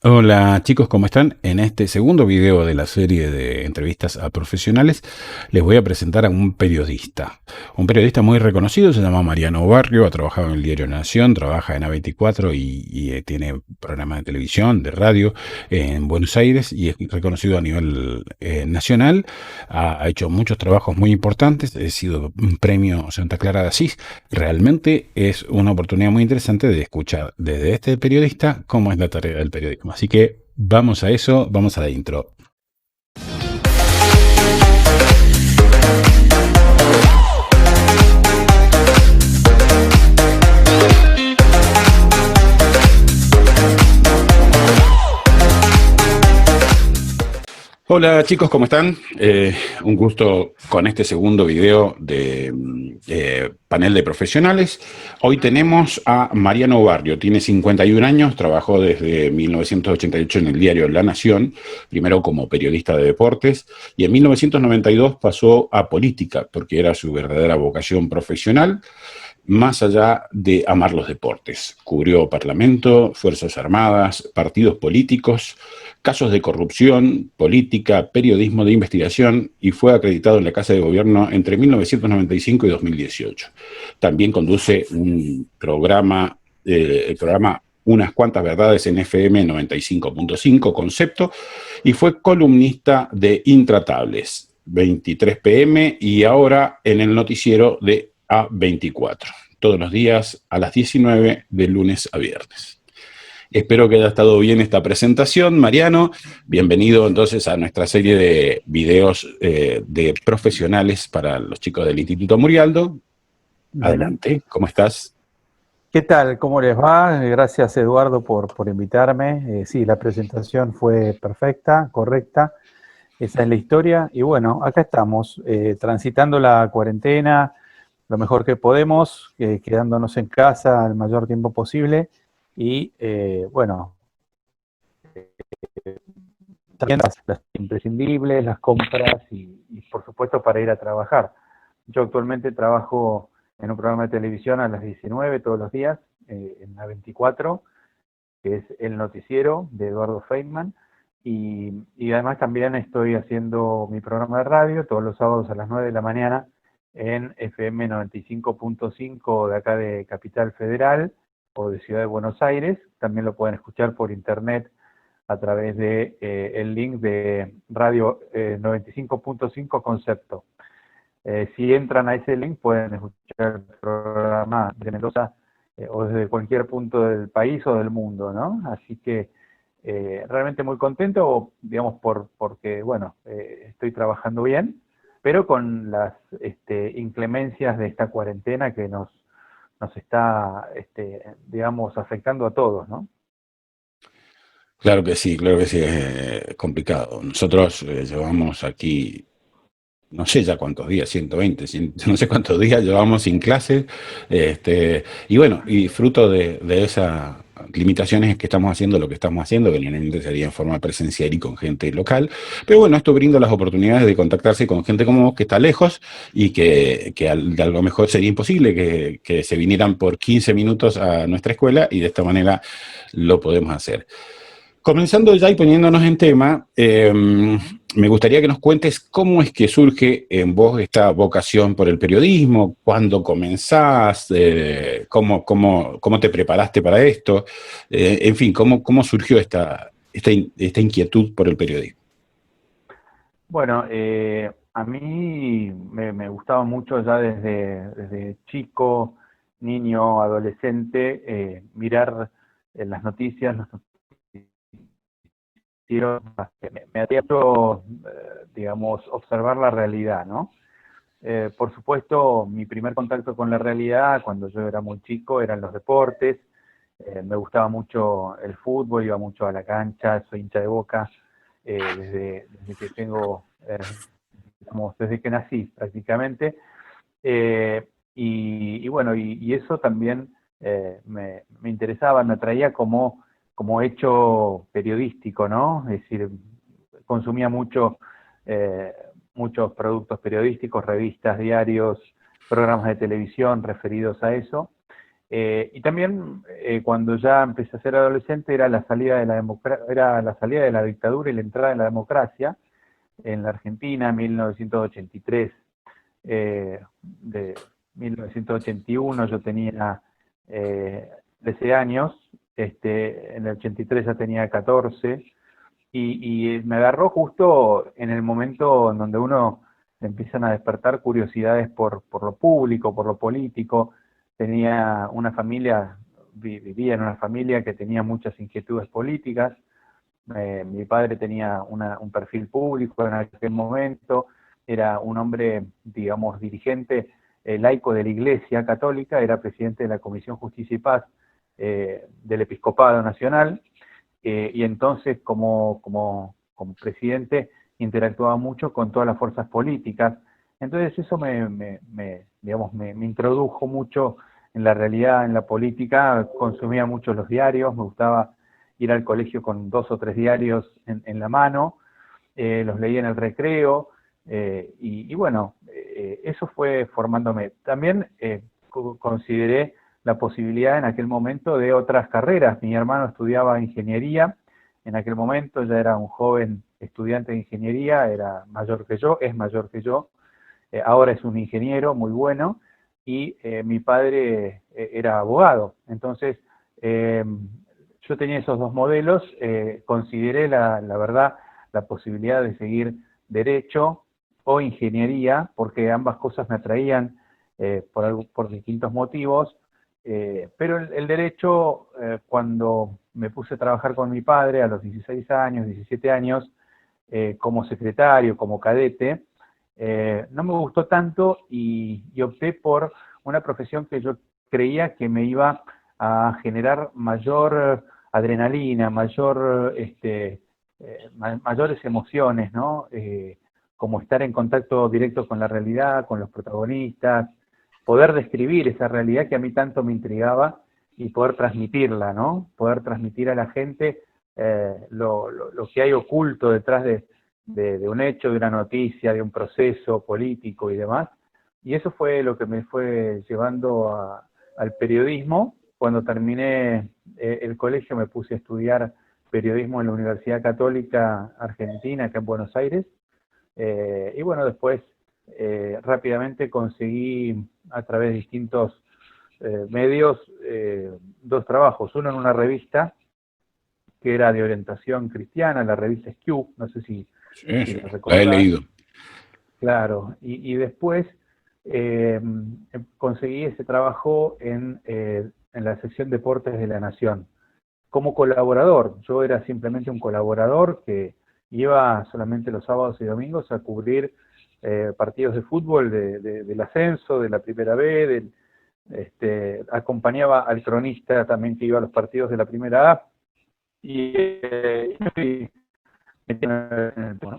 Hola chicos, ¿cómo están? En este segundo video de la serie de entrevistas a profesionales les voy a presentar a un periodista muy reconocido, se llama Mariano Barrio, ha trabajado en el diario Nación, trabaja en A24 y tiene programas de televisión, de radio en Buenos Aires y es reconocido a nivel nacional, ha hecho muchos trabajos muy importantes, ha sido un premio Santa Clara de Asís. Realmente es una oportunidad muy interesante de escuchar desde este periodista cómo es la tarea del periodismo. Así que vamos a eso, vamos a la intro. Hola chicos, ¿cómo están? Un gusto con este segundo video de panel de profesionales. Hoy tenemos a Mariano Barrio, tiene 51 años, trabajó desde 1988 en el diario La Nación, primero como periodista de deportes, y en 1992 pasó a política, porque era su verdadera vocación profesional, más allá de amar los deportes. Cubrió Parlamento, Fuerzas Armadas, partidos políticos, casos de corrupción, política, periodismo de investigación y fue acreditado en la Casa de Gobierno entre 1995 y 2018. También conduce un programa, el programa Unas cuantas verdades en FM 95.5 Concepto y fue columnista de Intratables 23 PM y ahora en el noticiero de A24, todos los días a las 19 de lunes a viernes. Espero que haya estado bien esta presentación, Mariano. Bienvenido entonces a nuestra serie de videos de profesionales para los chicos del Instituto Murialdo. Bien. Adelante, ¿cómo estás? ¿Qué tal? ¿Cómo les va? Gracias, Eduardo, por invitarme. Sí, la presentación fue perfecta, correcta. Esa es la historia. Y bueno, acá estamos, transitando la cuarentena lo mejor que podemos, quedándonos en casa el mayor tiempo posible. Y bueno, también las imprescindibles, las compras y por supuesto para ir a trabajar. Yo actualmente trabajo en un programa de televisión a las 19 todos los días, en la 24, que es el noticiero de Eduardo Feynman, y además también estoy haciendo mi programa de radio todos los sábados a las 9 de la mañana en FM 95.5 de acá de Capital Federal o de Ciudad de Buenos Aires. También lo pueden escuchar por internet a través de el link de Radio 95.5 Concepto. Si entran a ese link pueden escuchar el programa de Mendoza o desde cualquier punto del país o del mundo, ¿no? Así que realmente muy contento, digamos, porque, bueno, estoy trabajando bien, pero con las inclemencias de esta cuarentena que nos está, digamos, afectando a todos, ¿no? Claro que sí, es complicado. Nosotros llevamos aquí no sé ya cuántos días, 120, no sé cuántos días llevamos sin clases, y bueno, y fruto de esas limitaciones es que estamos haciendo lo que estamos haciendo, que generalmente sería en forma presencial y con gente local, pero bueno, esto brinda las oportunidades de contactarse con gente como vos que está lejos y que a lo mejor sería imposible que se vinieran por 15 minutos a nuestra escuela y de esta manera lo podemos hacer. Comenzando ya y poniéndonos en tema, me gustaría que nos cuentes cómo es que surge en vos esta vocación por el periodismo, cuándo comenzás, cómo te preparaste para esto, en fin, cómo surgió esta inquietud por el periodismo. Bueno, a mí me gustaba mucho ya desde chico, niño, adolescente, mirar en las noticias, los noticieros, me hacía mucho, digamos, observar la realidad, ¿no? Por supuesto, mi primer contacto con la realidad cuando yo era muy chico eran los deportes. Me gustaba mucho el fútbol, iba mucho a la cancha, soy hincha de Boca desde que tengo, como desde que nací prácticamente. Y bueno, y eso también me interesaba, me atraía como hecho periodístico, ¿no? Es decir, consumía eh, muchos productos periodísticos, revistas, diarios, programas de televisión referidos a eso. Y también cuando ya empecé a ser adolescente era la salida de era la salida de la dictadura y la entrada de la democracia en la Argentina en 1983. De 1981 yo tenía 13 años, en el 83 ya tenía 14, y me agarró justo en el momento en donde uno le empiezan a despertar curiosidades por lo público, por lo político. Tenía una familia, vivía en una familia que tenía muchas inquietudes políticas. Mi padre tenía un perfil público en aquel momento, era un hombre, digamos, dirigente laico de la Iglesia Católica, era presidente de la Comisión Justicia y Paz del Episcopado Nacional, y entonces como presidente interactuaba mucho con todas las fuerzas políticas. Entonces eso digamos, me introdujo mucho en la realidad, en la política. Consumía mucho los diarios, me gustaba ir al colegio con 2 o 3 diarios en la mano, los leía en el recreo, y bueno, eso fue formándome. También consideré la posibilidad en aquel momento de otras carreras. Mi hermano estudiaba ingeniería, en aquel momento ya era un joven estudiante de ingeniería, era mayor que yo, es mayor que yo, ahora es un ingeniero muy bueno, y mi padre era abogado. Entonces, yo tenía esos dos modelos, consideré la verdad la posibilidad de seguir derecho o ingeniería, porque ambas cosas me atraían por distintos motivos, pero el derecho, cuando me puse a trabajar con mi padre a los 16 años, 17 años, como secretario, como cadete, no me gustó tanto y opté por una profesión que yo creía que me iba a generar mayor adrenalina, mayores emociones, ¿no? Como estar en contacto directo con la realidad, con los protagonistas, poder describir esa realidad que a mí tanto me intrigaba y poder transmitirla, ¿no? Poder transmitir a la gente lo que hay oculto detrás de un hecho, de una noticia, de un proceso político y demás. Y eso fue lo que me fue llevando al periodismo. Cuando terminé el colegio me puse a estudiar periodismo en la Universidad Católica Argentina, acá en Buenos Aires. Y bueno, después rápidamente conseguí a través de distintos medios 2 trabajos. Uno en una revista que era de orientación cristiana, la revista Skew, no sé Sí, si sí, la la he recordás. leído. Claro, y después eh, conseguí ese trabajo en la sección Deportes de la Nación, como colaborador. Yo era simplemente un colaborador que iba solamente los sábados y domingos a cubrir partidos de fútbol del ascenso, de la primera B, acompañaba al cronista también que iba a los partidos de la primera A, y me fui metiendo en el tema, ¿no?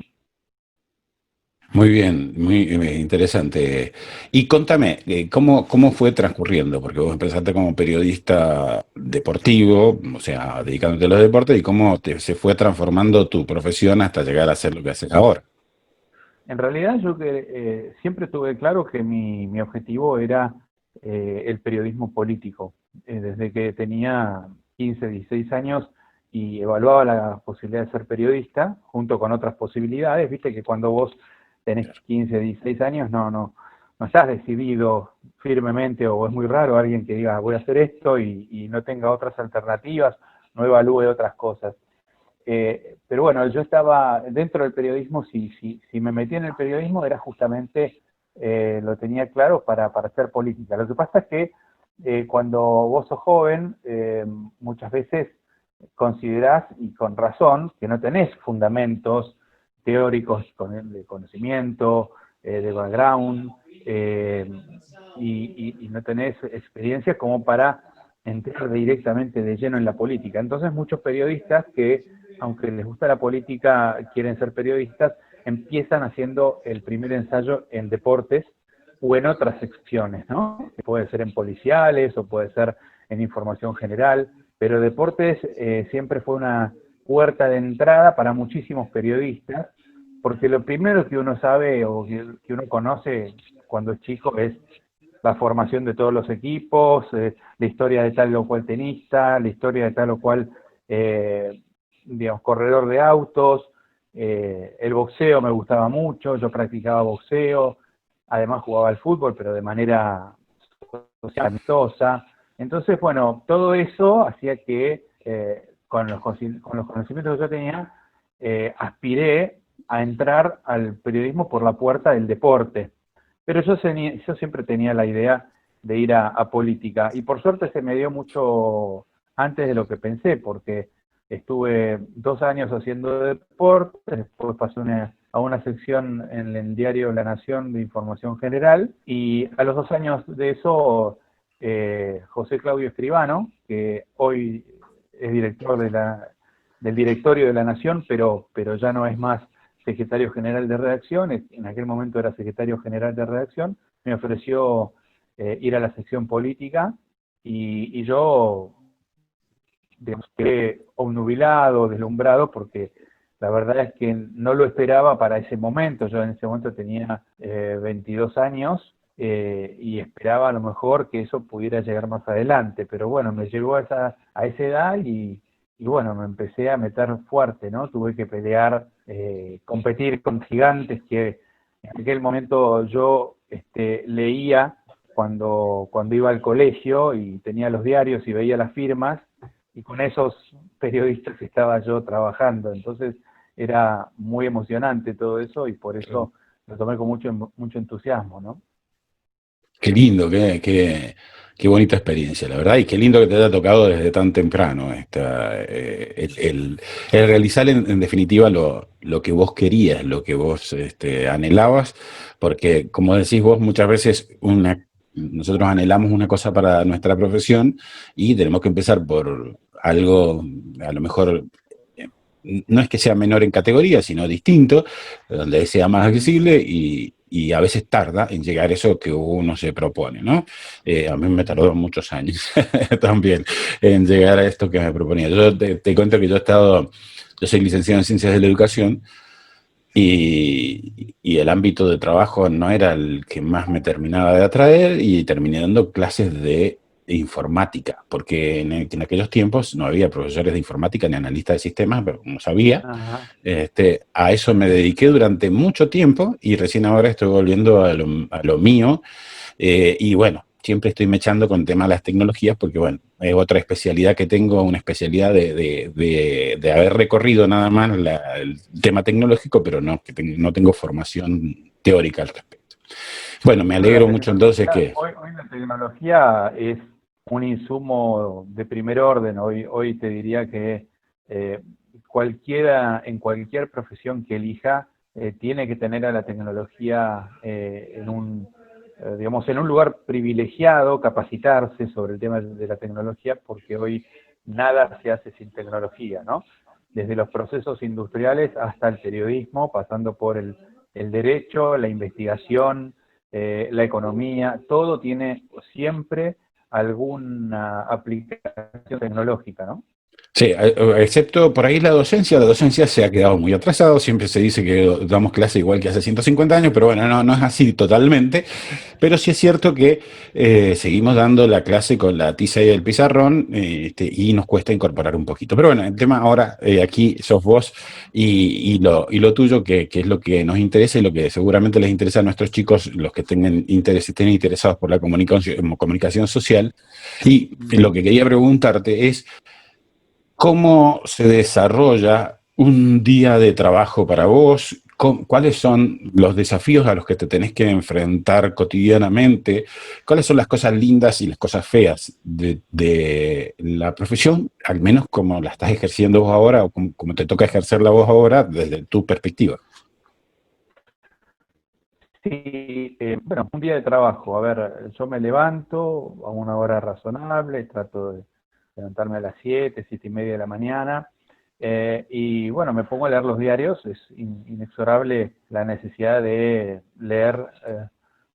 Muy bien, muy interesante. Y contame, ¿cómo fue transcurriendo? Porque vos empezaste como periodista deportivo, o sea, dedicándote a los deportes, y cómo se fue transformando tu profesión hasta llegar a hacer lo que haces ahora. En realidad yo siempre tuve claro que mi objetivo era el periodismo político. Desde que tenía 15, 16 años y evaluaba la posibilidad de ser periodista, junto con otras posibilidades. Viste que cuando vos tenés 15, 16 años no estás decidido firmemente, o es muy raro alguien que diga voy a hacer esto y no tenga otras alternativas, no evalúe otras cosas. Pero bueno, yo estaba dentro del periodismo. Si me metí en el periodismo era justamente, lo tenía claro, para hacer política. Lo que pasa es que cuando vos sos joven, muchas veces considerás, y con razón, que no tenés fundamentos teóricos de conocimiento, de background, y no tenés experiencia como para entrar directamente de lleno en la política. Entonces muchos periodistas que, aunque les gusta la política, quieren ser periodistas, empiezan haciendo el primer ensayo en deportes o en otras secciones, ¿no? Que puede ser en policiales o puede ser en información general, pero deportes siempre fue una puerta de entrada para muchísimos periodistas, porque lo primero que uno sabe o que uno conoce cuando es chico es la formación de todos los equipos, la historia de tal o cual tenista, la historia de tal o cual, digamos, corredor de autos, el boxeo me gustaba mucho, yo practicaba boxeo, además jugaba al fútbol, pero de manera social, amistosa. Entonces, bueno, todo eso hacía que con los conocimientos que yo tenía, aspiré a entrar al periodismo por la puerta del deporte. Pero yo siempre tenía la idea de ir a política, y por suerte se me dio mucho antes de lo que pensé, porque estuve 2 años haciendo deporte, después pasé a una sección en el diario La Nación de Información General, y a los 2 años de eso, José Claudio Escribano, que hoy es director del directorio de La Nación, pero ya no es más secretario general de redacción, en aquel momento era secretario general de redacción, me ofreció ir a la sección política, y yo, digamos, quedé obnubilado, deslumbrado, porque la verdad es que no lo esperaba para ese momento. Yo en ese momento tenía 22 años, y esperaba a lo mejor que eso pudiera llegar más adelante, pero bueno, me llegó a esa edad, y bueno, me empecé a meter fuerte, ¿no? Tuve que pelear, competir con gigantes que en aquel momento yo leía cuando iba al colegio y tenía los diarios y veía las firmas, y con esos periodistas estaba yo trabajando. Entonces era muy emocionante todo eso, y por eso lo tomé con mucho entusiasmo, ¿no? Qué lindo, qué bonita experiencia, la verdad, y qué lindo que te haya tocado desde tan temprano el realizar en definitiva lo que vos querías, lo que vos anhelabas, porque como decís vos, muchas veces nosotros anhelamos una cosa para nuestra profesión y tenemos que empezar por algo, a lo mejor, no es que sea menor en categoría, sino distinto, donde sea más accesible y a veces tarda en llegar a eso que uno se propone, ¿no? A mí me tardó muchos años también en llegar a esto que me proponía. Yo te cuento que yo soy licenciado en Ciencias de la Educación y el ámbito de trabajo no era el que más me terminaba de atraer y terminé dando clases de informática, porque en aquellos tiempos no había profesores de informática ni analistas de sistemas, pero como sabía, Ajá. a eso me dediqué durante mucho tiempo y recién ahora estoy volviendo a lo mío, y bueno, siempre estoy mechando con temas de las tecnologías porque, bueno, es otra especialidad que tengo, una especialidad de haber recorrido nada más el tema tecnológico, pero no, no tengo formación teórica al respecto. Bueno, me Bueno, la alegro mucho entonces tecnología, que... hoy la tecnología es un insumo de primer orden. Hoy te diría que eh, en cualquier profesión que elija, tiene que tener a la tecnología digamos, en un lugar privilegiado, capacitarse sobre el tema de la tecnología, porque hoy nada se hace sin tecnología, ¿no? Desde los procesos industriales hasta el periodismo, pasando por el derecho, la investigación, la economía, todo tiene siempre alguna aplicación tecnológica, ¿no? Sí, excepto por ahí la docencia se ha quedado muy atrasado, siempre se dice que damos clase igual que hace 150 años, pero bueno, no es así totalmente, pero sí es cierto que seguimos dando la clase con la tiza y el pizarrón, y nos cuesta incorporar un poquito. Pero bueno, el tema ahora, aquí sos vos y lo tuyo, que es lo que nos interesa y lo que seguramente les interesa a nuestros chicos, los que tengan interés, estén interesados por la comunicación social. Y lo que quería preguntarte es, ¿cómo se desarrolla un día de trabajo para vos? ¿Cuáles son los desafíos a los que te tenés que enfrentar cotidianamente? ¿Cuáles son las cosas lindas y las cosas feas de la profesión, al menos como la estás ejerciendo vos ahora o como te toca ejercerla vos ahora desde tu perspectiva? Sí, bueno, un día de trabajo. A ver, yo me levanto a una hora razonable, trato de levantarme a las 7, 7:30 de la mañana, y bueno, me pongo a leer los diarios. Es inexorable la necesidad de leer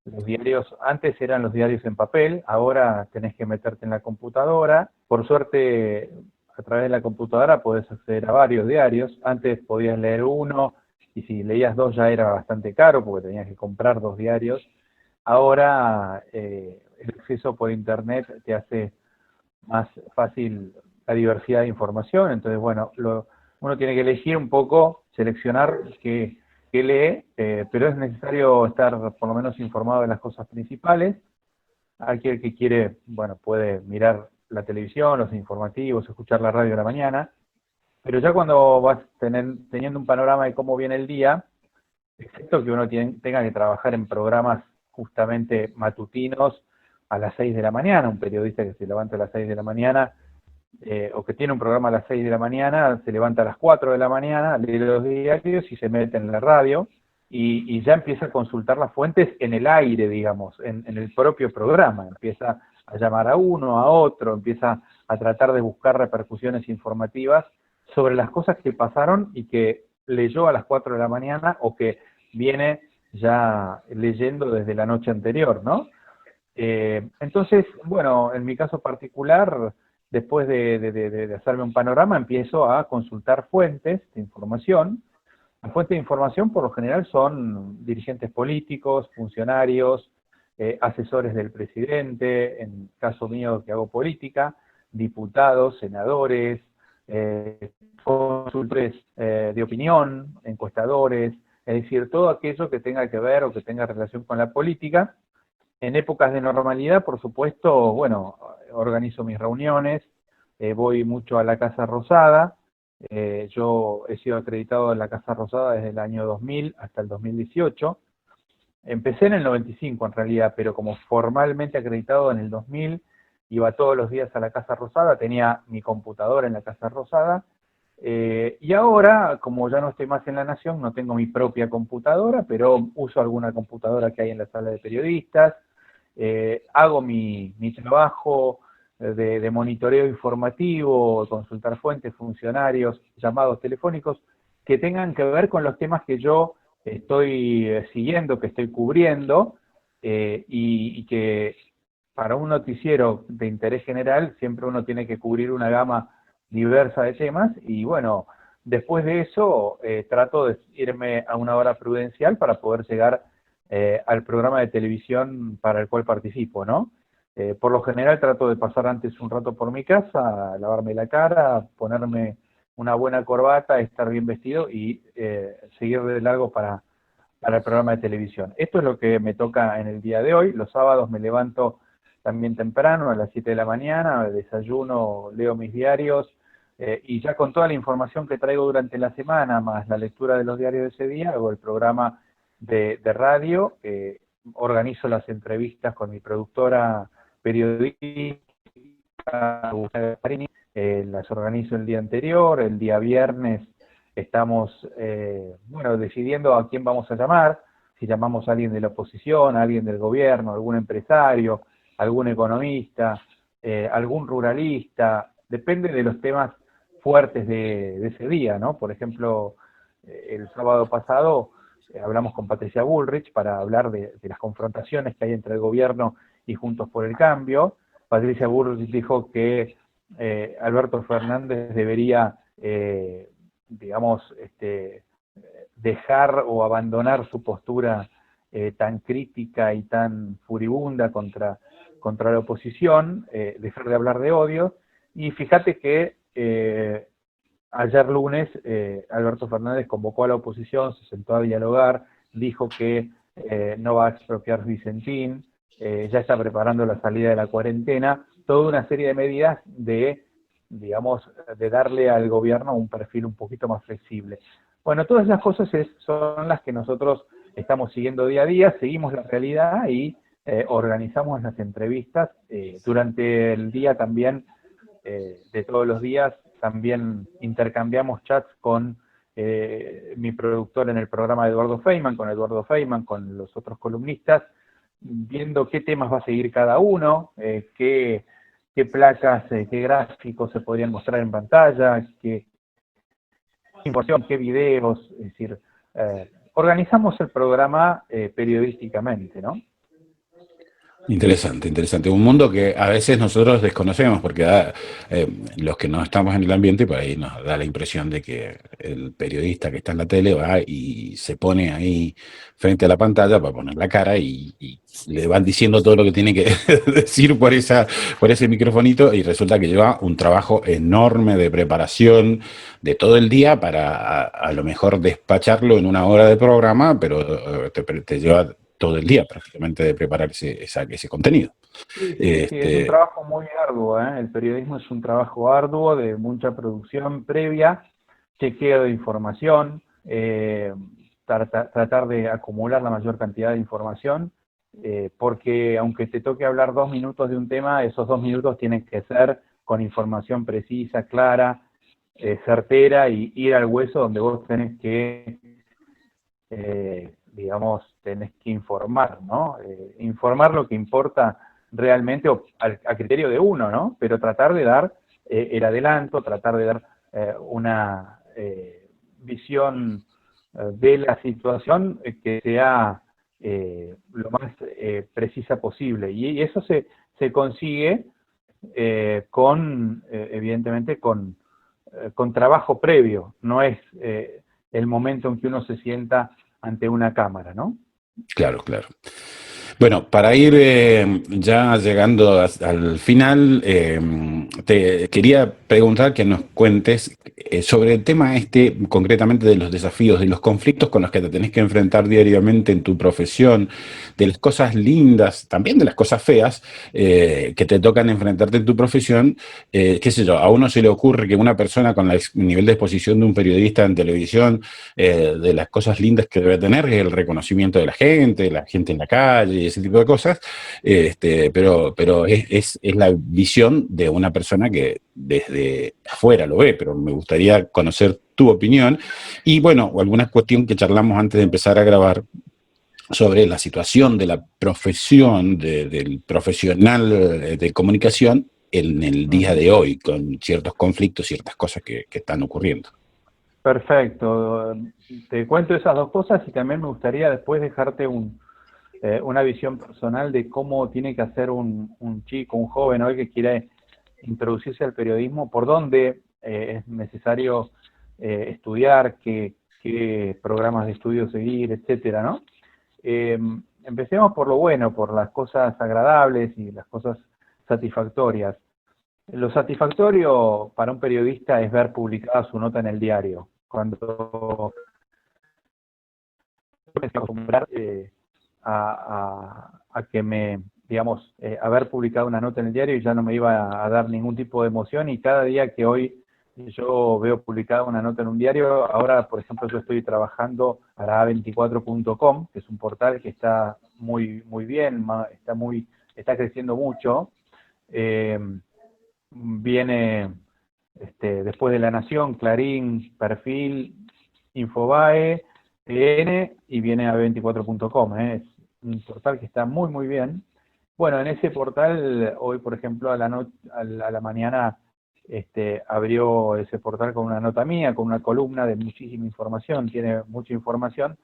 los diarios. Antes eran los diarios en papel, ahora tenés que meterte en la computadora. Por suerte, a través de la computadora podés acceder a varios diarios. Antes podías leer uno, y si leías dos ya era bastante caro porque tenías que comprar dos diarios. ahora el acceso por internet te hace más fácil la diversidad de información. Entonces, bueno, uno tiene que elegir un poco, seleccionar qué lee, pero es necesario estar por lo menos informado de las cosas principales. Aquel que quiere, bueno, puede mirar la televisión, los informativos, escuchar la radio a la mañana, pero ya cuando vas teniendo un panorama de cómo viene el día, excepto que uno tenga que trabajar en programas justamente matutinos a las 6 de la mañana, un periodista que se levanta a las 6 de la mañana, o que tiene un programa a las 6 de la mañana, se levanta a las 4 de la mañana, lee los diarios y se mete en la radio, y ya empieza a consultar las fuentes en el aire, digamos, en el propio programa, empieza a llamar a uno, a otro, empieza a tratar de buscar repercusiones informativas sobre las cosas que pasaron y que leyó a las 4 de la mañana o que viene ya leyendo desde la noche anterior, ¿no? Entonces, bueno, en mi caso particular, después de hacerme un panorama, empiezo a consultar fuentes de información. Las fuentes de información por lo general son dirigentes políticos, funcionarios, asesores del presidente, en caso mío que hago política, diputados, senadores, consultores de opinión, encuestadores, es decir, todo aquello que tenga que ver o que tenga relación con la política. En épocas de normalidad, por supuesto, bueno, organizo mis reuniones, voy mucho a la Casa Rosada. Yo he sido acreditado en la Casa Rosada desde el año 2000 hasta el 2018. Empecé en el 95 en realidad, pero como formalmente acreditado en el 2000, iba todos los días a la Casa Rosada, tenía mi computadora en la Casa Rosada, y ahora, como ya no estoy más en La Nación, no tengo mi propia computadora, pero uso alguna computadora que hay en la sala de periodistas, hago mi trabajo de monitoreo informativo, consultar fuentes, funcionarios, llamados telefónicos, que tengan que ver con los temas que yo estoy siguiendo, que estoy cubriendo, y que para un noticiero de interés general siempre uno tiene que cubrir una gama diversa de temas, y bueno, después de eso trato de irme a una hora prudencial para poder llegar al programa de televisión para el cual participo, ¿no? Por lo general trato de pasar antes un rato por mi casa, lavarme la cara, ponerme una buena corbata, estar bien vestido y seguir de largo para el programa de televisión. Esto es lo que me toca en el día de hoy. Los sábados me levanto también temprano, a las 7 de la mañana, desayuno, leo mis diarios, y ya con toda la información que traigo durante la semana, más la lectura de los diarios de ese día, hago el programa de radio, organizo las entrevistas con mi productora periodística, Agustina Gasparini, las organizo el día anterior, el día viernes estamos, bueno, decidiendo a quién vamos a llamar, si llamamos a alguien de la oposición, a alguien del gobierno, algún empresario, algún economista, algún ruralista, depende de los temas fuertes de ese día, ¿no? Por ejemplo, el sábado pasado hablamos con Patricia Bullrich para hablar de las confrontaciones que hay entre el gobierno y Juntos por el Cambio. Patricia Bullrich dijo que Alberto Fernández debería, digamos, dejar o abandonar su postura tan crítica y tan furibunda contra la oposición, dejar de hablar de odio. Y fíjate que ayer lunes Alberto Fernández convocó a la oposición, se sentó a dialogar, dijo que no va a expropiar Vicentín, ya está preparando la salida de la cuarentena, toda una serie de medidas digamos, de darle al gobierno un perfil un poquito más flexible. Bueno, todas esas cosas son las que nosotros estamos siguiendo día a día, seguimos la realidad y organizamos las entrevistas. Durante el día también, de todos los días, también intercambiamos chats con mi productor en el programa de Eduardo Feynman, con los otros columnistas, viendo qué temas va a seguir cada uno, qué placas, qué gráficos se podrían mostrar en pantalla, qué información, qué videos, es decir, organizamos el programa periodísticamente, ¿no? Interesante, interesante. Un mundo que a veces nosotros desconocemos porque los que no estamos en el ambiente, por ahí nos da la impresión de que el periodista que está en la tele va y se pone ahí frente a la pantalla para poner la cara y le van diciendo todo lo que tiene que decir por ese microfonito y resulta que lleva un trabajo enorme de preparación de todo el día para a lo mejor despacharlo en una hora de programa, pero te lleva todo el día prácticamente de preparar ese contenido. Sí, sí, sí, es un Este, trabajo muy arduo, ¿eh? El periodismo es un trabajo arduo de mucha producción previa, chequeo de información, tratar de acumular la mayor cantidad de información, porque aunque te toque hablar 2 minutos de un tema, esos 2 minutos tienen que ser con información precisa, clara, certera y ir al hueso donde vos tenés que digamos, tenés que informar, ¿no? Informar lo que importa realmente a criterio de uno, ¿no? Pero tratar de dar el adelanto, tratar de dar una visión de la situación que sea lo más precisa posible. Y eso se consigue evidentemente, con trabajo previo. No es el momento en que uno se sienta ante una cámara, ¿no? claro, claro. Bueno, para ir ya llegando al final, te quería preguntar que nos cuentes sobre el tema este, concretamente de los desafíos, de los conflictos con los que te tenés que enfrentar diariamente en tu profesión, de las cosas lindas, también de las cosas feas que te tocan enfrentarte en tu profesión. Qué sé yo, a uno se le ocurre que una persona con el nivel de exposición de un periodista en televisión, de las cosas lindas que debe tener es el reconocimiento de la gente en la calle y ese tipo de cosas, pero es la visión de una persona que desde afuera lo ve, pero me gustaría conocer tu opinión y bueno, alguna cuestión que charlamos antes de empezar a grabar sobre la situación de la profesión, del profesional de comunicación en el Uh día -huh. de hoy, con ciertos conflictos, ciertas cosas que están ocurriendo. Perfecto. Te cuento esas dos cosas y también me gustaría después dejarte una visión personal de cómo tiene que hacer un chico, un joven hoy que quiere introducirse al periodismo, por dónde es necesario estudiar, qué programas de estudio seguir, etcétera, ¿no? Eh, Empecemos por lo bueno, por las cosas agradables y las cosas satisfactorias. Lo satisfactorio para un periodista es ver publicada su nota en el diario. Cuando me acostumbrar a que digamos, haber publicado una nota en el diario y ya no me iba a dar ningún tipo de emoción y cada día que hoy yo veo publicada una nota en un diario, ahora por ejemplo yo estoy trabajando para a24.com, que es un portal que está muy bien, está creciendo mucho, eh, viene después de La Nación, Clarín, Perfil, Infobae, TN y viene a 24.com. Es un portal que está muy bien. Bueno, en ese portal, hoy por ejemplo a la mañana abrió ese portal con una nota mía, con una columna de muchísima información, tiene mucha información,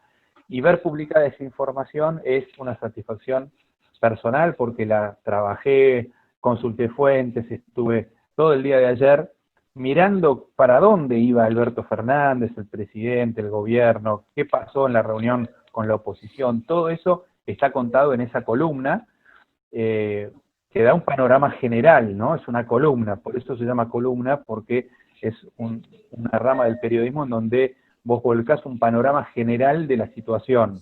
y ver publicada esa información es una satisfacción personal porque la trabajé, consulté fuentes, estuve todo el día de ayer mirando para dónde iba Alberto Fernández, el presidente, el gobierno, qué pasó en la reunión con la oposición, todo eso está contado en esa columna, que da un panorama general, ¿no? Es una columna, por eso se llama columna, porque es una rama del periodismo en donde vos volcás un panorama general de la situación.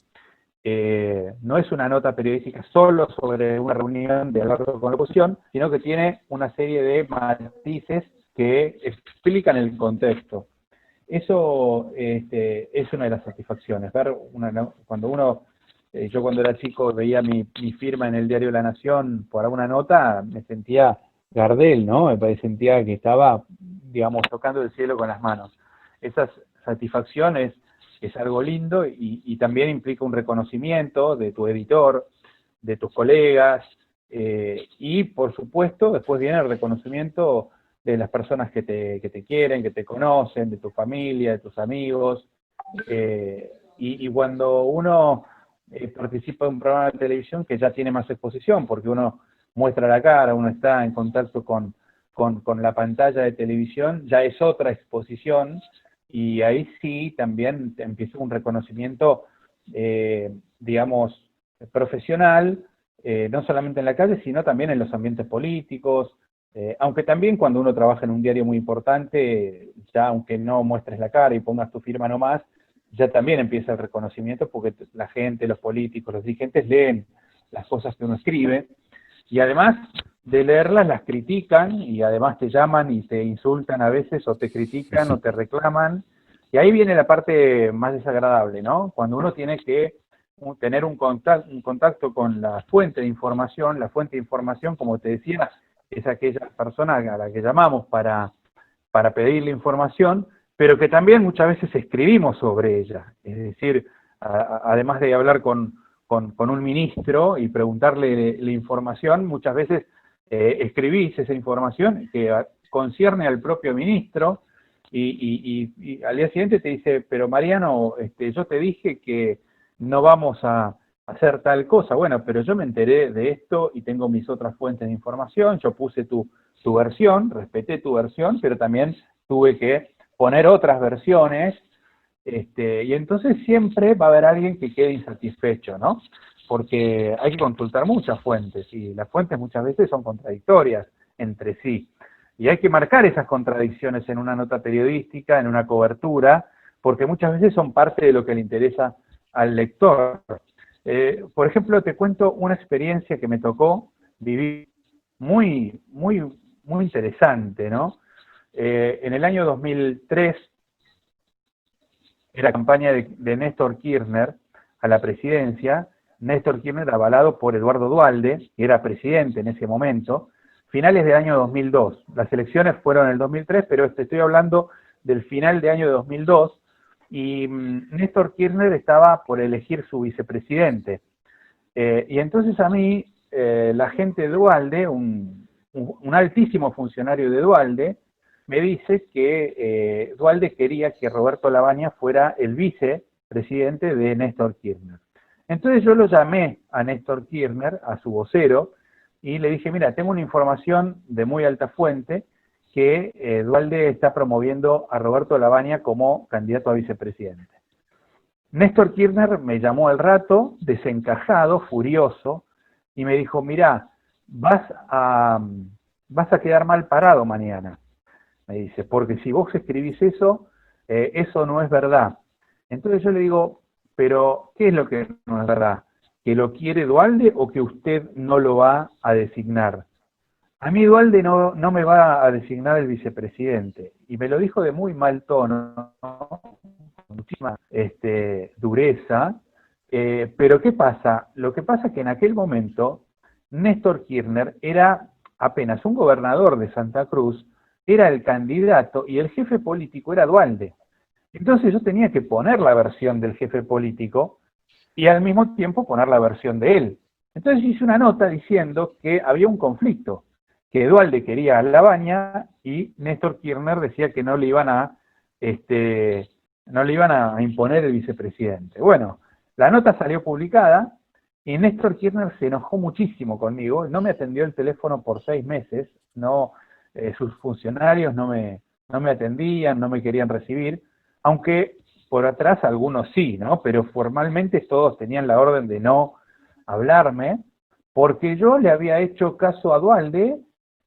No es una nota periodística solo sobre una reunión de Alberto con la oposición, sino que tiene una serie de matices que explican el contexto. Eso es una de las satisfacciones. Cuando yo cuando era chico veía mi firma en el diario La Nación por alguna nota, me sentía Gardel, ¿no? Me sentía que estaba, digamos, tocando el cielo con las manos. Esa satisfacción es algo lindo y también implica un reconocimiento de tu editor, de tus colegas, y por supuesto después viene el reconocimiento de las personas que te quieren, que te conocen, de tu familia, de tus amigos, y cuando uno participa de un programa de televisión que ya tiene más exposición, porque uno muestra la cara, uno está en contacto con la pantalla de televisión, ya es otra exposición, y ahí sí también empieza un reconocimiento, digamos, profesional, no solamente en la calle, sino también en los ambientes políticos, aunque también cuando uno trabaja en un diario muy importante, ya aunque no muestres la cara y pongas tu firma nomás, ya también empieza el reconocimiento porque la gente, los políticos, los dirigentes leen las cosas que uno escribe, y además de leerlas las critican, y además te llaman y te insultan a veces, o te critican o te reclaman, y ahí viene la parte más desagradable, ¿no? Cuando uno tiene que tener un contacto con la fuente de información, como te decía, es aquella persona a la que llamamos para pedirle información, pero que también muchas veces escribimos sobre ella. Es decir, además de hablar con un ministro y preguntarle la información, muchas veces escribís esa información que concierne al propio ministro, y al día siguiente te dice, pero Mariano, yo te dije que no vamos a hacer tal cosa. Bueno, pero yo me enteré de esto y tengo mis otras fuentes de información, yo puse tu versión, respeté tu versión, pero también tuve que poner otras versiones, y entonces siempre va a haber alguien que quede insatisfecho, ¿no? Porque hay que consultar muchas fuentes, y las fuentes muchas veces son contradictorias entre sí. Y hay que marcar esas contradicciones en una nota periodística, en una cobertura, porque muchas veces son parte de lo que le interesa al lector. Por ejemplo, te cuento una experiencia que me tocó vivir muy, muy, muy interesante, ¿no? En el año 2003, era campaña de Néstor Kirchner a la presidencia, Néstor Kirchner avalado por Eduardo Duhalde, que era presidente en ese momento, finales del año 2002. Las elecciones fueron en el 2003, pero te estoy hablando del final de año 2002, y Néstor Kirchner estaba por elegir su vicepresidente. Y entonces a mí, la gente de Duhalde, un altísimo funcionario de Duhalde, me dice que Duhalde quería que Roberto Labaña fuera el vicepresidente de Néstor Kirchner. Entonces yo lo llamé a Néstor Kirchner, a su vocero, y le dije, mira, tengo una información de muy alta fuente que Duhalde está promoviendo a Roberto Labaña como candidato a vicepresidente. Néstor Kirchner me llamó al rato, desencajado, furioso, y me dijo, mira, vas a quedar mal parado mañana. Me dice, porque si vos escribís eso, eso no es verdad. Entonces yo le digo, pero ¿qué es lo que no es verdad? ¿Que lo quiere Duhalde o que usted no lo va a designar? A mí Duhalde no me va a designar el vicepresidente. Y me lo dijo de muy mal tono, con muchísima dureza. Pero ¿qué pasa? Lo que pasa es que en aquel momento Néstor Kirchner era apenas un gobernador de Santa Cruz, era el candidato y el jefe político era Duhalde. Entonces yo tenía que poner la versión del jefe político y al mismo tiempo poner la versión de él. Entonces hice una nota diciendo que había un conflicto, que Duhalde quería a Labaña y Néstor Kirchner decía que no le iban a imponer el vicepresidente. Bueno, la nota salió publicada y Néstor Kirchner se enojó muchísimo conmigo, no me atendió el teléfono por 6 meses, sus funcionarios no me atendían, no me querían recibir, aunque por atrás algunos sí, ¿no? Pero formalmente todos tenían la orden de no hablarme, porque yo le había hecho caso a Duhalde,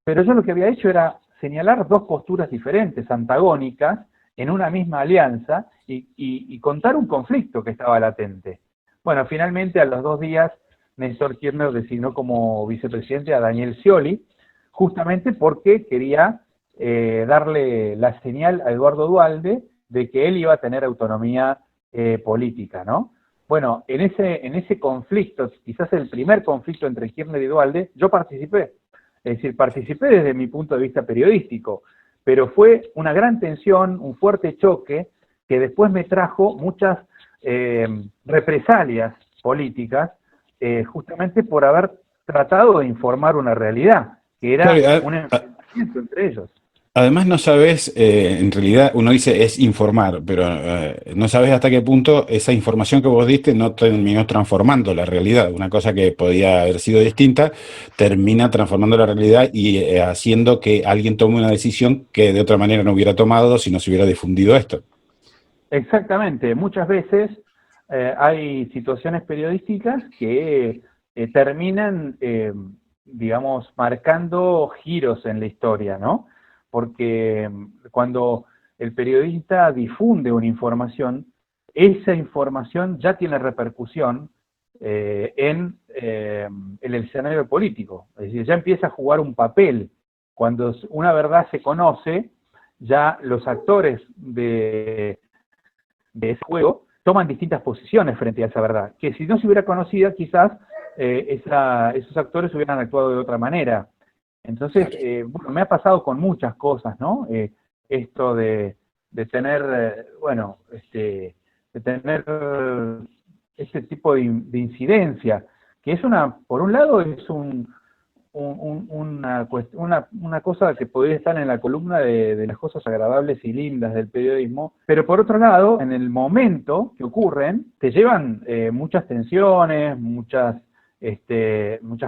pero yo lo que había hecho era señalar dos posturas diferentes, antagónicas, en una misma alianza, y contar un conflicto que estaba latente. Bueno, finalmente a los 2 días, Néstor Kirchner designó como vicepresidente a Daniel Scioli, justamente porque quería darle la señal a Eduardo Duhalde de que él iba a tener autonomía política, ¿no? Bueno, en ese conflicto, quizás el primer conflicto entre Kirchner y Duhalde, yo participé. Es decir, participé desde mi punto de vista periodístico, pero fue una gran tensión, un fuerte choque, que después me trajo muchas represalias políticas, justamente por haber tratado de informar una realidad, que era un enfrentamiento entre ellos. Además no sabes, en realidad uno dice es informar, pero no sabes hasta qué punto esa información que vos diste no terminó transformando la realidad. Una cosa que podía haber sido distinta termina transformando la realidad y haciendo que alguien tome una decisión que de otra manera no hubiera tomado si no se hubiera difundido esto. Exactamente, muchas veces hay situaciones periodísticas que terminan, digamos, marcando giros en la historia, ¿no? Porque cuando el periodista difunde una información, esa información ya tiene repercusión en el escenario político, es decir, ya empieza a jugar un papel. Cuando una verdad se conoce, ya los actores de ese juego toman distintas posiciones frente a esa verdad, que si no se hubiera conocido, quizás esos actores hubieran actuado de otra manera. Entonces, Claro. bueno, me ha pasado con muchas cosas, ¿no? Esto de tener, bueno, de tener ese tipo de incidencia, que es por un lado, es una cosa que podría estar en la columna de las cosas agradables y lindas del periodismo, pero por otro lado, en el momento que ocurren, te llevan muchas tensiones, muchas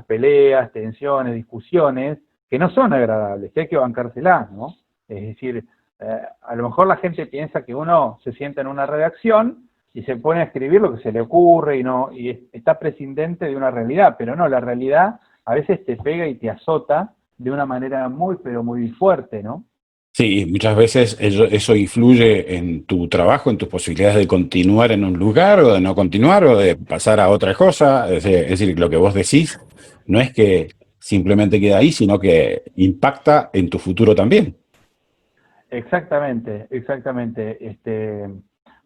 peleas, tensiones, discusiones, que no son agradables, que hay que bancárselas, ¿no? Es decir, a lo mejor la gente piensa que uno se sienta en una redacción y se pone a escribir lo que se le ocurre y está prescindente de una realidad, pero no, la realidad a veces te pega y te azota de una manera muy, pero muy fuerte, ¿no? Sí, muchas veces eso influye en tu trabajo, en tus posibilidades de continuar en un lugar o de no continuar o de pasar a otra cosa. Es decir, lo que vos decís no es que simplemente queda ahí, sino que impacta en tu futuro también. Exactamente, exactamente.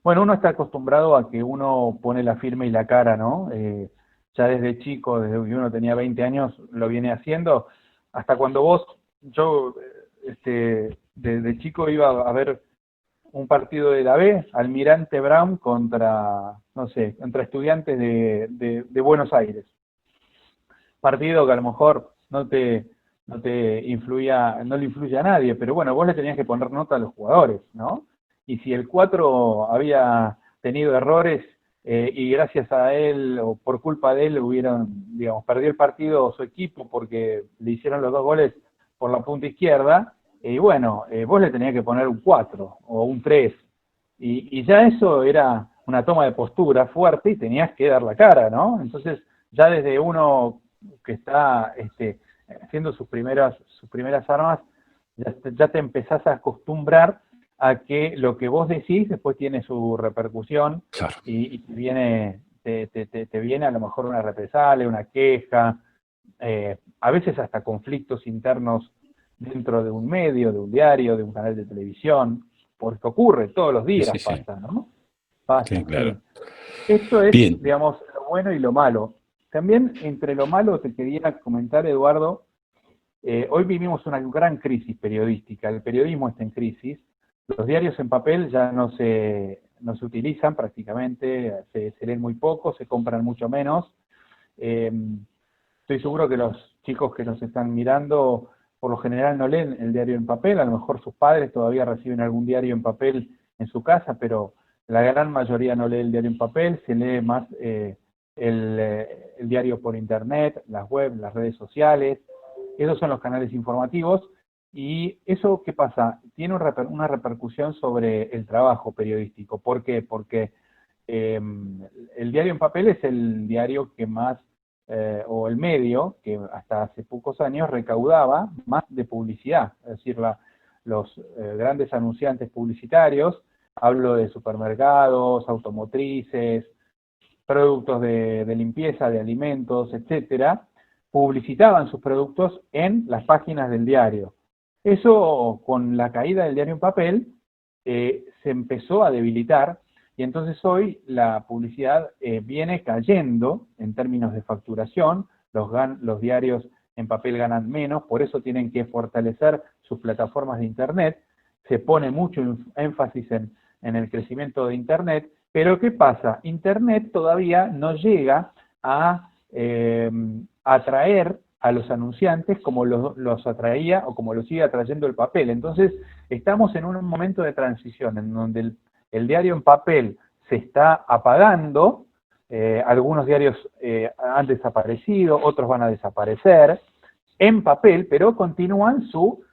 Bueno, uno está acostumbrado a que uno pone la firma y la cara, ¿no? Ya desde chico, desde que uno tenía 20 años, lo viene haciendo. Hasta cuando yo, desde chico iba a ver un partido de la B, Almirante Brown contra, no sé, contra Estudiantes de Buenos Aires. Partido que a lo mejor no te influía, no le influye a nadie, pero bueno, vos le tenías que poner nota a los jugadores, ¿no? Y si el 4 había tenido errores y gracias a él o por culpa de él hubieran, digamos, perdió el partido su equipo porque le hicieron los dos goles por la punta izquierda, y bueno, vos le tenías que poner un 4 o un 3 y ya eso era una toma de postura fuerte y tenías que dar la cara, ¿no? Entonces, ya desde uno que está haciendo sus primeras armas, ya te empezás a acostumbrar a que lo que vos decís después tiene su repercusión Claro. y te viene a lo mejor una represalia, una queja, a veces hasta conflictos internos dentro de un medio, de un diario, de un canal de televisión, porque ocurre, todos los Sí, días sí, sí. pasa, ¿no? Sí, Pasa, claro. sí. Esto es, Bien. digamos, lo bueno y lo malo. También entre lo malo te quería comentar, Eduardo, hoy vivimos una gran crisis periodística, el periodismo está en crisis, los diarios en papel ya no se utilizan prácticamente, se leen muy poco, se compran mucho menos. Eh, Estoy seguro que los chicos que nos están mirando por lo general no leen el diario en papel, a lo mejor sus padres todavía reciben algún diario en papel en su casa, pero la gran mayoría no lee el diario en papel, se lee más el diario por internet, las web, las redes sociales, esos son los canales informativos. ¿Y eso qué pasa? Tiene una repercusión sobre el trabajo periodístico. ¿Por qué? Porque eh, el diario en papel es el diario que más o el medio que hasta hace pocos años recaudaba más de publicidad, es decir, los grandes anunciantes publicitarios, hablo de supermercados, automotrices, productos de limpieza, de alimentos, etcétera, publicitaban sus productos en las páginas del diario. Eso, con la caída del diario en papel, se empezó a debilitar y entonces hoy la publicidad viene cayendo en términos de facturación, los diarios en papel ganan menos, por eso tienen que fortalecer sus plataformas de Internet, se pone mucho énfasis en el crecimiento de Internet, pero ¿qué pasa? Internet todavía no llega a atraer a los anunciantes como los atraía o como los sigue atrayendo el papel. Entonces, estamos en un momento de transición en donde el diario en papel se está apagando, algunos diarios han desaparecido, otros van a desaparecer en papel, pero continúan su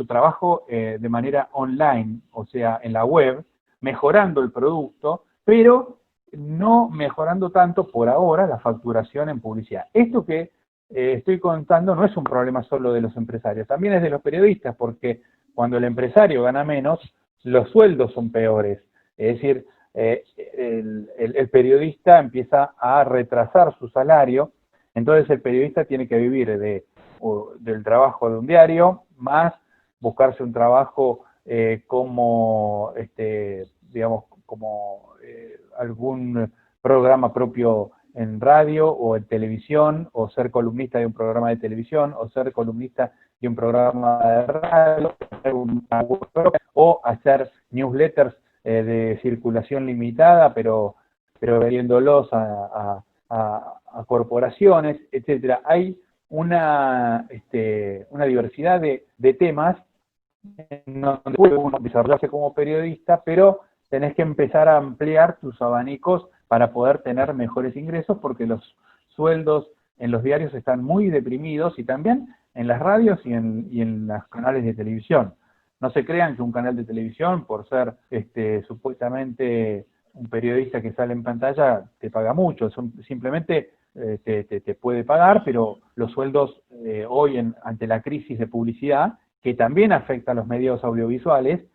trabajo de manera online, o sea, en la web, mejorando el producto, pero no mejorando tanto por ahora la facturación en publicidad. Esto que estoy contando no es un problema solo de los empresarios, también es de los periodistas, porque cuando el empresario gana menos, los sueldos son peores. Es decir, el periodista empieza a retrasar su salario, entonces el periodista tiene que vivir del trabajo de un diario, más buscarse un trabajo como, digamos, como algún programa propio en radio o en televisión, o ser columnista de un programa de televisión, o ser columnista de un programa de radio, o hacer newsletters de circulación limitada, pero vendiéndolos a corporaciones, etcétera. Hay una diversidad de temas en donde puede uno desarrollarse como periodista, pero tenés que empezar a ampliar tus abanicos para poder tener mejores ingresos, porque los sueldos en los diarios están muy deprimidos, y también en las radios y en los canales de televisión. No se crean que un canal de televisión, por ser supuestamente un periodista que sale en pantalla, te paga mucho. Simplemente te puede pagar, pero los sueldos hoy, ante la crisis de publicidad, que también afecta a los medios audiovisuales,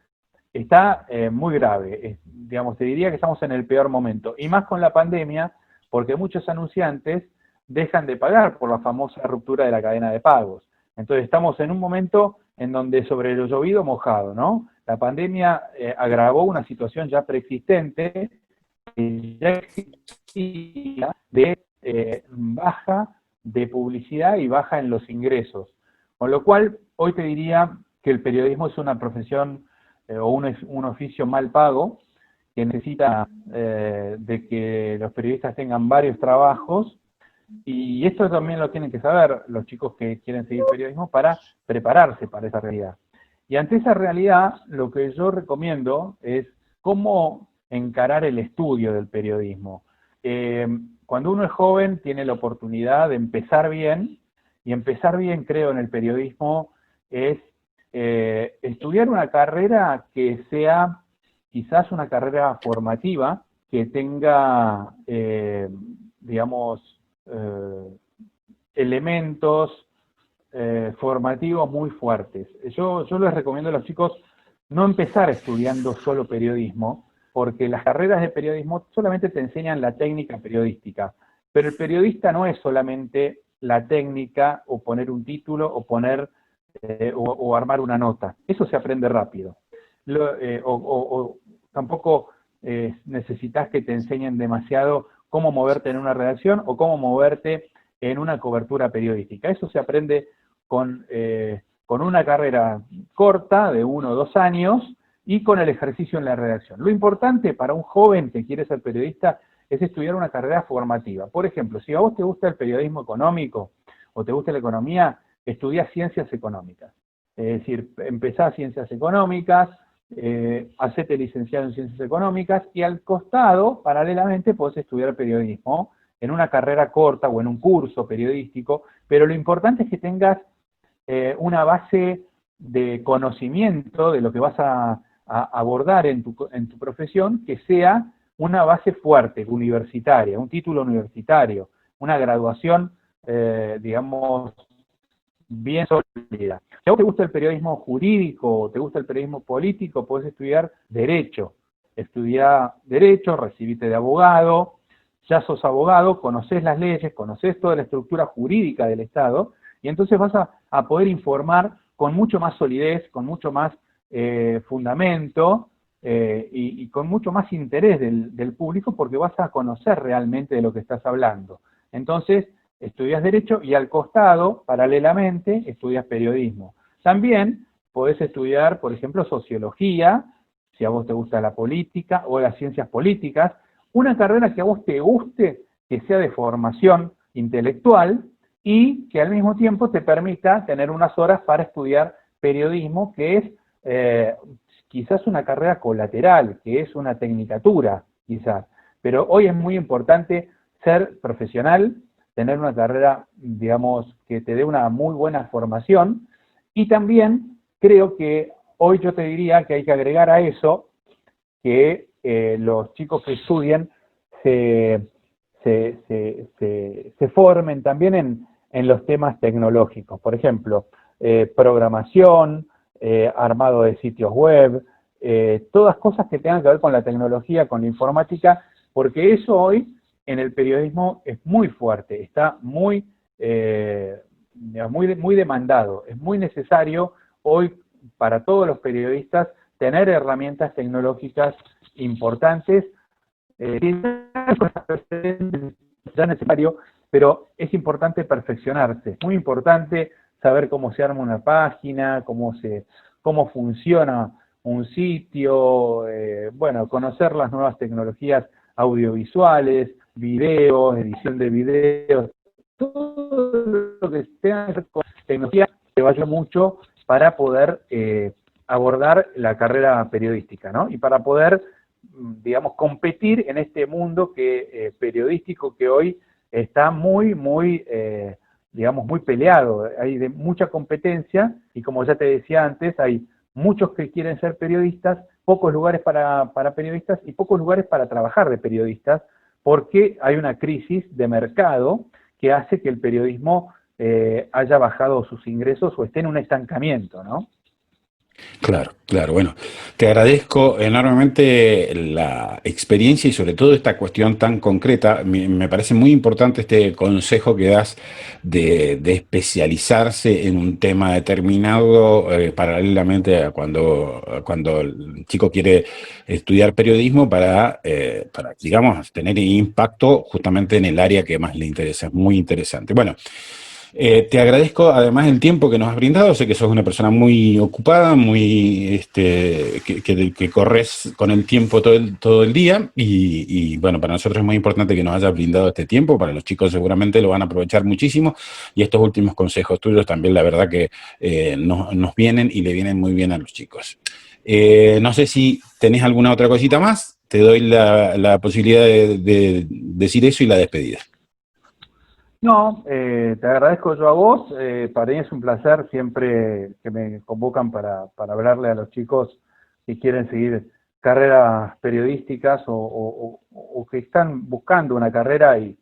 está muy grave. Digamos, te diría que estamos en el peor momento, y más con la pandemia, porque muchos anunciantes dejan de pagar por la famosa ruptura de la cadena de pagos. Entonces estamos en un momento en donde sobre lo llovido mojado, ¿no? La pandemia agravó una situación ya preexistente, que ya existía, de baja de publicidad y baja en los ingresos. Con lo cual, hoy te diría que el periodismo es una profesión o un oficio mal pago, que necesita de que los periodistas tengan varios trabajos, y esto también lo tienen que saber los chicos que quieren seguir periodismo para prepararse para esa realidad. Y ante esa realidad, lo que yo recomiendo es cómo encarar el estudio del periodismo. Cuando uno es joven, tiene la oportunidad de empezar bien, y empezar bien, creo, en el periodismo es estudiar una carrera que sea quizás una carrera formativa, que tenga, digamos, elementos formativos muy fuertes. Yo les recomiendo a los chicos no empezar estudiando solo periodismo, porque las carreras de periodismo solamente te enseñan la técnica periodística, pero el periodista no es solamente la técnica, o poner un título, o poner o armar una nota. Eso se aprende rápido. Tampoco necesitas que te enseñen demasiado cómo moverte en una redacción o cómo moverte en una cobertura periodística. Eso se aprende con una carrera corta de 1 o 2 años y con el ejercicio en la redacción. Lo importante para un joven que quiere ser periodista es estudiar una carrera formativa. Por ejemplo, si a vos te gusta el periodismo económico o te gusta la economía, estudiá ciencias económicas. Es decir, empezá ciencias económicas, hacete licenciado en ciencias económicas, y al costado, paralelamente, podés estudiar periodismo en una carrera corta o en un curso periodístico, pero lo importante es que tengas una base de conocimiento de lo que vas a abordar en tu profesión, que sea una base fuerte, universitaria, un título universitario, una graduación, digamos, bien sólida. Si a vos te gusta el periodismo jurídico o te gusta el periodismo político, podés estudiar Derecho. Estudiá Derecho, recibite de abogado, ya sos abogado, conocés las leyes, conocés toda la estructura jurídica del Estado, y entonces vas a poder informar con mucho más solidez, con mucho más fundamento, y con mucho más interés del público, porque vas a conocer realmente de lo que estás hablando. Entonces, estudias Derecho y al costado, paralelamente, estudias Periodismo. También podés estudiar, por ejemplo, Sociología, si a vos te gusta la política, o las ciencias políticas, una carrera que a vos te guste, que sea de formación intelectual, y que al mismo tiempo te permita tener unas horas para estudiar periodismo, que es quizás una carrera colateral, que es una tecnicatura, quizás. Pero hoy es muy importante ser profesional, tener una carrera, digamos, que te dé una muy buena formación, y también creo que hoy yo te diría que hay que agregar a eso que los chicos que estudien se, se formen también en los temas tecnológicos. Por ejemplo, programación, armado de sitios web, todas cosas que tengan que ver con la tecnología, con la informática, porque eso hoy en el periodismo es muy fuerte, está muy, muy demandado, es muy necesario hoy para todos los periodistas tener herramientas tecnológicas importantes, ya necesario, pero es importante perfeccionarse, muy importante saber cómo se arma una página, cómo funciona un sitio, bueno, conocer las nuevas tecnologías audiovisuales, videos, edición de videos, todo lo que tenga que ver con tecnología te vaya mucho para poder abordar la carrera periodística, ¿no? Y para poder, digamos, competir en este mundo periodístico que hoy está digamos, muy peleado. Hay mucha competencia y, como ya te decía antes, hay muchos que quieren ser periodistas, pocos lugares para periodistas y pocos lugares para trabajar de periodistas, porque hay una crisis de mercado que hace que el periodismo haya bajado sus ingresos o esté en un estancamiento, ¿no? Claro, claro. Bueno, te agradezco enormemente la experiencia y sobre todo esta cuestión tan concreta. Me parece muy importante este consejo que das de especializarse en un tema determinado paralelamente a cuando el chico quiere estudiar periodismo para, digamos, tener impacto justamente en el área que más le interesa. Es muy interesante. Bueno. Te agradezco además el tiempo que nos has brindado. Sé que sos una persona muy ocupada, que corres con el tiempo todo el día bueno, para nosotros es muy importante que nos hayas brindado este tiempo. Para los chicos seguramente lo van a aprovechar muchísimo y estos últimos consejos tuyos también la verdad que nos vienen y le vienen muy bien a los chicos. No sé si tenés alguna otra cosita más. Te doy la posibilidad de decir eso y la despedida. No, te agradezco yo a vos. Para mí es un placer siempre que me convocan para hablarle a los chicos que quieren seguir carreras periodísticas o que están buscando una carrera y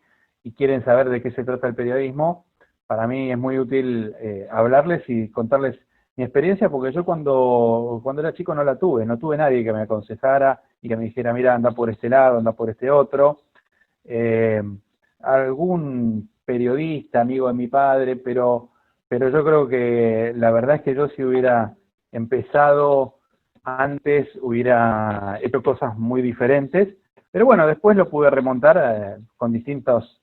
quieren saber de qué se trata el periodismo. Para mí es muy útil hablarles y contarles mi experiencia, porque yo cuando era chico no tuve nadie que me aconsejara y que me dijera, mira, anda por este lado, anda por este otro. Algún periodista, amigo de mi padre, pero yo creo que la verdad es que yo si hubiera empezado antes hubiera hecho cosas muy diferentes, pero bueno, después lo pude remontar con distintos,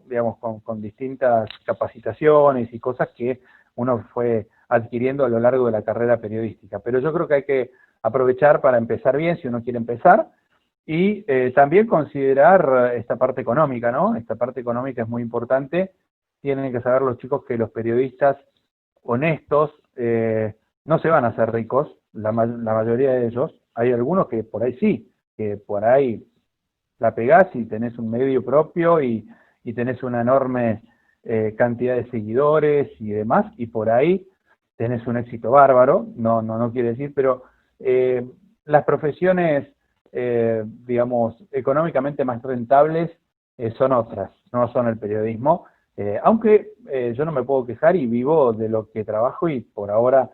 digamos, con distintas capacitaciones y cosas que uno fue adquiriendo a lo largo de la carrera periodística. Pero yo creo que hay que aprovechar para empezar bien si uno quiere empezar, y también considerar esta parte económica, ¿no? Esta parte económica es muy importante. Tienen que saber los chicos que los periodistas honestos no se van a hacer ricos, la mayoría de ellos. Hay algunos que por ahí sí, que por ahí la pegás y tenés un medio propio y tenés una enorme cantidad de seguidores y demás, y por ahí tenés un éxito bárbaro, no quiere decir, pero las profesiones digamos, económicamente más rentables son otras, no son el periodismo, aunque yo no me puedo quejar y vivo de lo que trabajo y por ahora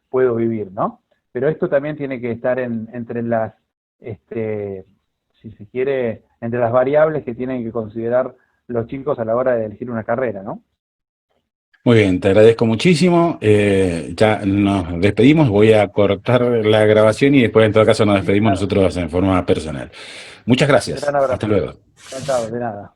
puedo vivir, ¿no? Pero esto también tiene que estar entre las, si se quiere, entre las variables que tienen que considerar los chicos a la hora de elegir una carrera, ¿no? Muy bien, te agradezco muchísimo. Ya nos despedimos. Voy a cortar la grabación y después, en todo caso, nos despedimos nosotros en forma personal. Muchas gracias. Gran abrazo. Hasta luego. Encantado, de nada.